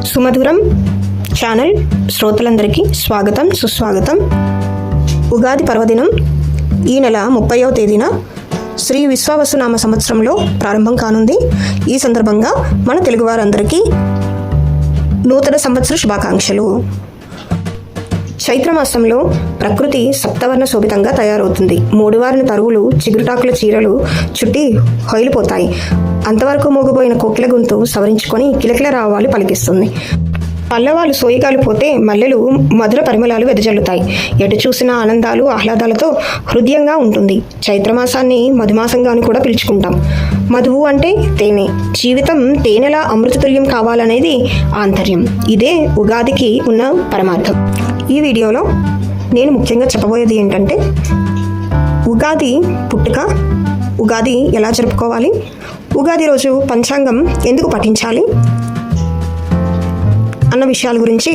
సుమధురం channel శ్రోతలందరికీ స్వాగతం సుస్వాగతం. ఉగాది పర్వదినం ఈ నెల 30వ తేదీన శ్రీ విశ్వావసునామ సంవత్సరంలో ప్రారంభం కానుంది. ఈ సందర్భంగా మన తెలుగువారందరికీ నూతన సంవత్సర శుభాకాంక్షలు. చైత్రమాసంలో ప్రకృతి సప్తవర్ణ శోభితంగా తయారవుతుంది. మూడువారిన తరువులు చిగురుటాకుల చీరలు చుట్టి హొయిలిపోతాయి. అంతవరకు మోగిపోయిన కోకిల గొంతు సవరించుకొని కిలకిల రావాలి పలికిస్తుంది. పల్లవాలు సోయిగాలు పోతే మల్లెలు మధుర పరిమళాలు వెదజల్లుతాయి. ఎటు చూసినా ఆనందాలు ఆహ్లాదాలతో హృదయంగా ఉంటుంది. చైత్రమాసాన్ని మధుమాసంగాను కూడా పిలుచుకుంటాం. మధువు అంటే తేనె. జీవితం తేనెలా అమృతతుల్యం కావాలనేది ఆంతర్యం. ఇదే ఉగాదికి ఉన్న పరమార్థం. ఈ వీడియోలో నేను ముఖ్యంగా చెప్పబోయేది ఏంటంటే ఉగాది పుట్టుక, ఉగాది ఎలా జరుపుకోవాలి, ఉగాది రోజు పంచాంగం ఎందుకు పఠించాలి అన్న విషయాల గురించి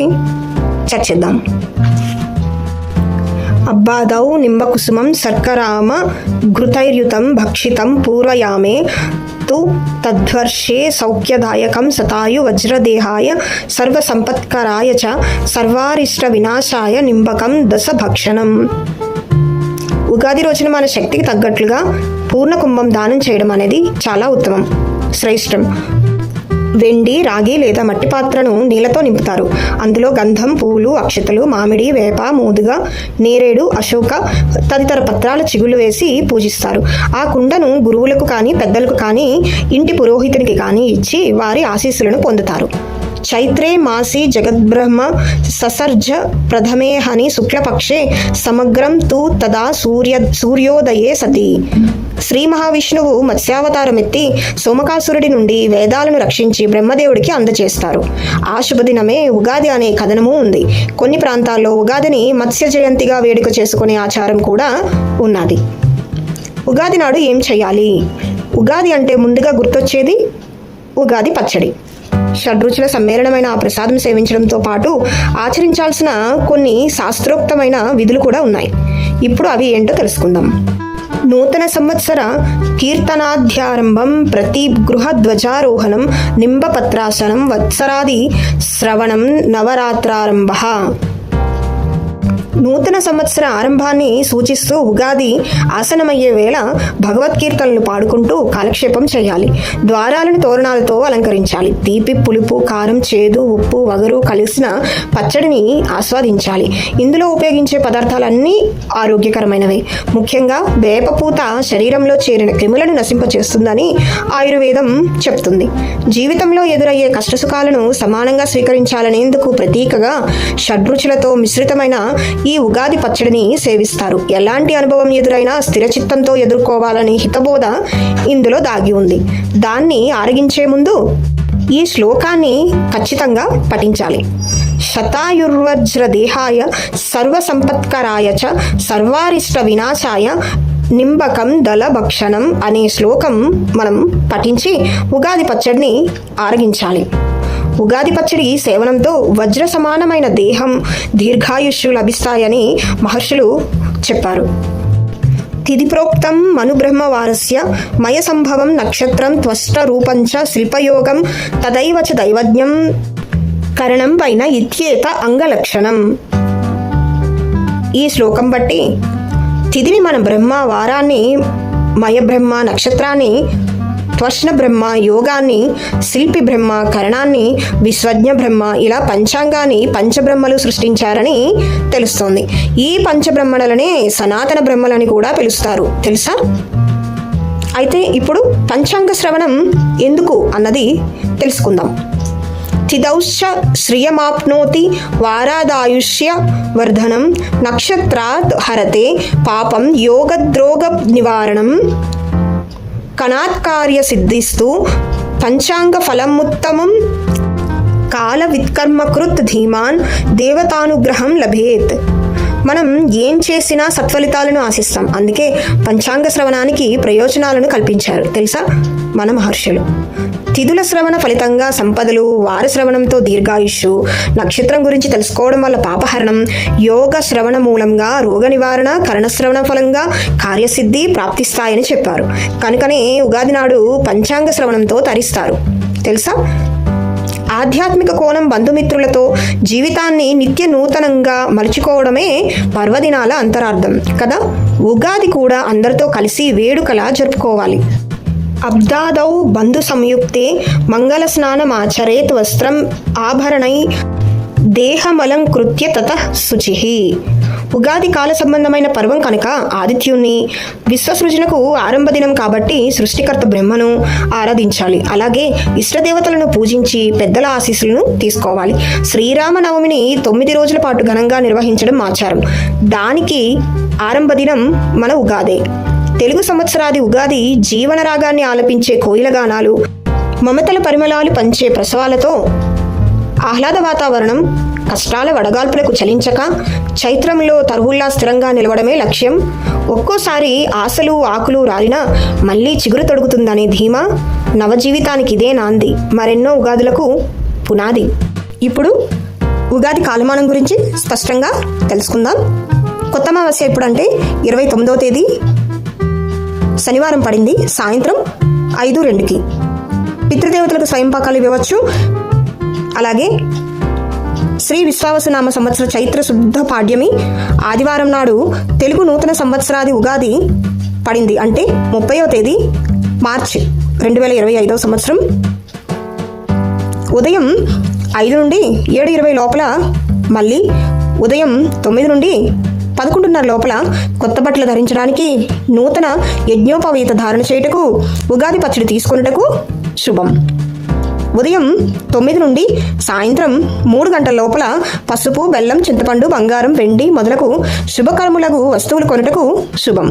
చర్చిద్దాం. అబ్బాదౌ నింబకుసుమం శర్కరామ ఘృతైర్యుతం భక్షితం పూర్వయామే తు తద్వర్షే సౌఖ్యదాయకం శతాయు వజ్రదేహాయ సర్వసంపత్కరాయ చ సర్వారిష్ట వినాశాయ నింబకం దశ భక్షణం. ఉగాది రోజున మన శక్తికి తగ్గట్లుగా పూర్ణ కుంభం దానం చేయడం అనేది చాలా ఉత్తమం, శ్రేష్టం. వెండి, రాగి లేదా మట్టి పాత్రను నీళ్లతో నింపుతారు. అందులో గంధం, పూలు, అక్షతలు, మామిడి, వేప, మోదుగ, నేరేడు, అశోక తదితర పత్రాల చిగుళ్ళు వేసి పూజిస్తారు. ఆ కుండను గురువులకు కానీ పెద్దలకు కానీ ఇంటి పురోహితునికి కానీ ఇచ్చి వారి ఆశీస్సులను పొందుతారు. చైత్రే మాసి జగద్బ్రహ్మ ససర్జ ప్రథమే హని శుక్లపక్షే సమగ్రం తు తదా సూర్యోదయే సతి. శ్రీ మహావిష్ణువు మత్స్యావతారమెత్తి సోమకాసురుడి నుండి వేదాలను రక్షించి బ్రహ్మదేవుడికి అందజేస్తారు. ఆ శుభదినమే ఉగాది అనే కథనము ఉంది. కొన్ని ప్రాంతాల్లో ఉగాదిని మత్స్య జయంతిగా వేడుక చేసుకునే ఆచారం కూడా ఉన్నది. ఉగాది నాడు ఏం చేయాలి? ఉగాది అంటే ముందుగా గుర్తొచ్చేది ఉగాది పచ్చడి. షడ్రుచుల సమ్మేళనమైన ఆ ప్రసాదం సేవించడంతో పాటు ఆచరించాల్సిన కొన్ని శాస్త్రోక్తమైన విధులు కూడా ఉన్నాయి. ఇప్పుడు అవి ఏంటో తెలుసుకుందాం. నూతన సంవత్సర కీర్తనాధ్యారంభం, ప్రతి గృహ ధ్వజారోహణం, నింబపత్రాసనం, వత్సరాది శ్రవణం, నవరాత్రారంభ. నూతన సంవత్సర ఆరంభాన్ని సూచిస్తూ ఉగాది ఆసనమయ్యే వేళ భగవద్కీర్తనలు పాడుకుంటూ కాలక్షేపం చేయాలి. ద్వారాలను తోరణాలతో అలంకరించాలి. తీపి, పులుపు, కారం, చేదు, ఉప్పు, వగరు కలిసిన పచ్చడిని ఆస్వాదించాలి. ఇందులో ఉపయోగించే పదార్థాలన్నీ ఆరోగ్యకరమైనవే. ముఖ్యంగా వేపపూత శరీరంలో చేరిన క్రిములను నశింపచేస్తుందని ఆయుర్వేదం చెప్తుంది. జీవితంలో ఎదురయ్యే కష్టసుఖాలను సమానంగా స్వీకరించాలనేందుకు ప్రతీకగా షడ్రుచులతో మిశ్రితమైన ఈ ఉగాది పచ్చడిని సేవిస్తారు. ఎలాంటి అనుభవం ఎదురైనా స్థిరచిత్తంతో ఎదుర్కోవాలని హితబోధ ఇందులో దాగి ఉంది. దాన్ని ఆరగించే ముందు ఈ శ్లోకాన్ని ఖచ్చితంగా పఠించాలి. శతాయుర్వజ్రదేహాయ సర్వసంపత్కరాయ చ సర్వారిష్ట వినాశాయ నింబకం దళ భక్షణం అనే శ్లోకం మనం పఠించి ఉగాది పచ్చడిని ఆరగించాలి. ఉగాది పచ్చడి సేవనంతో వజ్ర సమానమైన దేహం, దీర్ఘాయుష్యు లభిస్తాయని మహర్షులు చెప్పారు. తిథి ప్రోక్తం మనుబ్రహ్మవారస్య మయ సంభవం నక్షత్రం త్వష్ట రూపంచ శిల్పయోగం తదైవ చ దైవజ్ఞం కరణం పైన ఇత్యేత అంగలక్షణం. ఈ శ్లోకం బట్టి తిథిని మన బ్రహ్మ, వారాన్ని మయ బ్రహ్మ, నక్షత్రాన్ని త్వష్ణ బ్రహ్మ, యోగాన్ని శిల్పి బ్రహ్మ, కరణాన్ని విశ్వజ్ఞ బ్రహ్మ, ఇలా పంచాంగాన్ని పంచబ్రహ్మలు సృష్టించారని తెలుస్తోంది. ఈ పంచబ్రహ్మలనే సనాతన బ్రహ్మలని కూడా పిలుస్తారు, తెలుసా? అయితే ఇప్పుడు పంచాంగ శ్రవణం ఎందుకు అన్నది తెలుసుకుందాం. తిథౌశ్చ శ్రియమాప్నోతి వారాదాయుష్య వర్ధనం నక్షత్రాత్ హరతే పాపం యోగద్రోగ నివారణం కణాత్కార్య సిద్ధిస్తూ పంచాంగ ఫలముత్తమం కాల విత్కర్మకృత్ ధీమాన్ దేవతానుగ్రహం లభేత్. మనం ఏం చేసినా సత్ఫలితాలను ఆశిస్తాం. అందుకే పంచాంగ శ్రవణానికి ప్రయోజనాలను కల్పించారు, తెలుసా మన మహర్షులు. తిథుల శ్రవణ ఫలితంగా సంపదలు, వార శ్రవణంతో దీర్ఘాయుష్షు, నక్షత్రం గురించి తెలుసుకోవడం వల్ల పాపహరణం, యోగ శ్రవణ మూలంగా రోగ నివారణ, కర్ణశ్రవణ ఫలంగా కార్యసిద్ధి ప్రాప్తిస్తాయని చెప్పారు. కనుకనే ఉగాది నాడు పంచాంగ శ్రవణంతో తరిస్తారు, తెలుసా? ఆధ్యాత్మిక కోణం బంధుమిత్రులతో జీవితాన్ని నిత్య నూతనంగా మలుచుకోవడమే పర్వదినాల అంతరార్థం కదా. ఉగాది కూడా అందరితో కలిసి వేడుకలా జరుపుకోవాలి. అబ్దాదౌ బంధు సంయుక్తే మంగళ స్నానమాచరేత్ వస్త్రం ఆభరణై దేహమలంకృత్య తతః శుచిః. ఉగాది కాల సంబంధమైన పర్వం కనుక ఆదిత్యుణ్ణి, విశ్వసృజనకు ఆరంభ దినం కాబట్టి సృష్టికర్త బ్రహ్మను ఆరాధించాలి. అలాగే ఇష్టదేవతలను పూజించి పెద్దల ఆశీస్సులను తీసుకోవాలి. శ్రీరామనవమిని 9 రోజుల పాటు ఘనంగా నిర్వహించడం ఆచారం. దానికి ఆరంభ దినం మన ఉగాదే. తెలుగు సంవత్సరాది ఉగాది జీవన రాగాన్ని ఆలపించే కోయిల గానాలు, మమతల పరిమళాలు పంచే ప్రసవాలతో ఆహ్లాద వాతావరణం, కష్టాల వడగాల్పులకు చలించక చైత్రంలో తరువుల్లా స్థిరంగా నిలవడమే లక్ష్యం. ఒక్కోసారి ఆశలు ఆకులు రాలినా మళ్ళీ చిగురు తొడుగుతుందనే ధీమా నవజీవితానికి ఇదే నాంది, మరెన్నో ఉగాదులకు పునాది. ఇప్పుడు ఉగాది కాలమానం గురించి స్పష్టంగా తెలుసుకుందాం. కొత్త అమావాస్య ఎప్పుడంటే 29వ తేదీ శనివారం పడింది, సాయంత్రం 5:02కి. పితృదేవతలకు స్వయంపాకాలు ఇవ్వవచ్చు. అలాగే శ్రీ విశ్వావసునామ సంవత్సర చైత్ర శుద్ధ పాడ్యమి ఆదివారం నాడు తెలుగు నూతన సంవత్సరాది ఉగాది పడింది, అంటే 30వ తేదీ మార్చి 2025వ సంవత్సరం. ఉదయం 5 నుండి 7:20 లోపల, మళ్ళీ ఉదయం 9 నుండి 11:30 లోపల కొత్త బట్టలు ధరించడానికి, నూతన యజ్ఞోపవీత ధారణ చేయుటకు, ఉగాది పచ్చడి తీసుకొనుటకు శుభం. ఉదయం 9 నుండి సాయంత్రం 3 గంటల లోపల పసుపు, బెల్లం, చింతపండు, బంగారం, వెండి మొదలగు శుభకర్ములకు వస్తువులు కొనుటకు శుభం.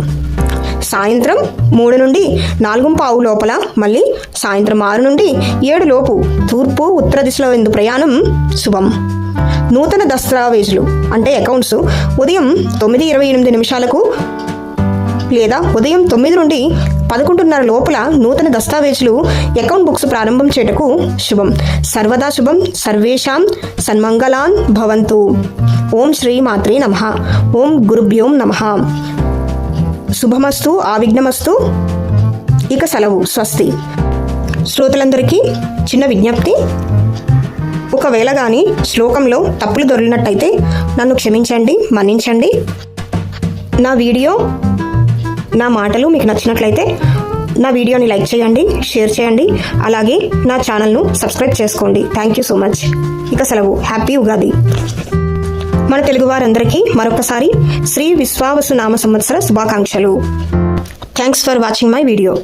సాయంత్రం 3 నుండి 4:15 లోపల, మళ్ళీ సాయంత్రం 6 నుండి 7 లోపు తూర్పు ఉత్తర దిశలో ఎందు ప్రయాణం శుభం. నూతన దస్తావేజులు అంటే అకౌంట్స్ ఉదయం 9:28 లేదా ఉదయం 9 నుండి 11:30 లోపల నూతన దస్తావేజులు అకౌంట్ బుక్స్ ప్రారంభం చేయటకు శుభం. సర్వదా శుభం. సర్వేషాం సన్మంగళాన్ భవంతు. ఓం శ్రీ మాత్రే నమః. ఓం గురుభ్యోం నమః. శుభమస్తు, ఆవిఘ్నమస్తు. ఇక సెలవు. స్వస్తి. శ్రోతలందరికీ చిన్న విజ్ఞప్తి. ఒకవేళ కానీ శ్లోకంలో తప్పులు దొరికినట్టయితే నన్ను క్షమించండి, మన్నించండి. నా వీడియో, నా మాటలు మీకు నచ్చినట్లయితే నా వీడియోని లైక్ చేయండి, షేర్ చేయండి. అలాగే నా ఛానల్ను సబ్స్క్రైబ్ చేసుకోండి. Thank you so much. ఇక సెలవు. హ్యాపీ ఉగాది. మన తెలుగు వారందరికీ మరొకసారి శ్రీ విశ్వావసునామ సంవత్సర శుభాకాంక్షలు. Thanks for watching my video.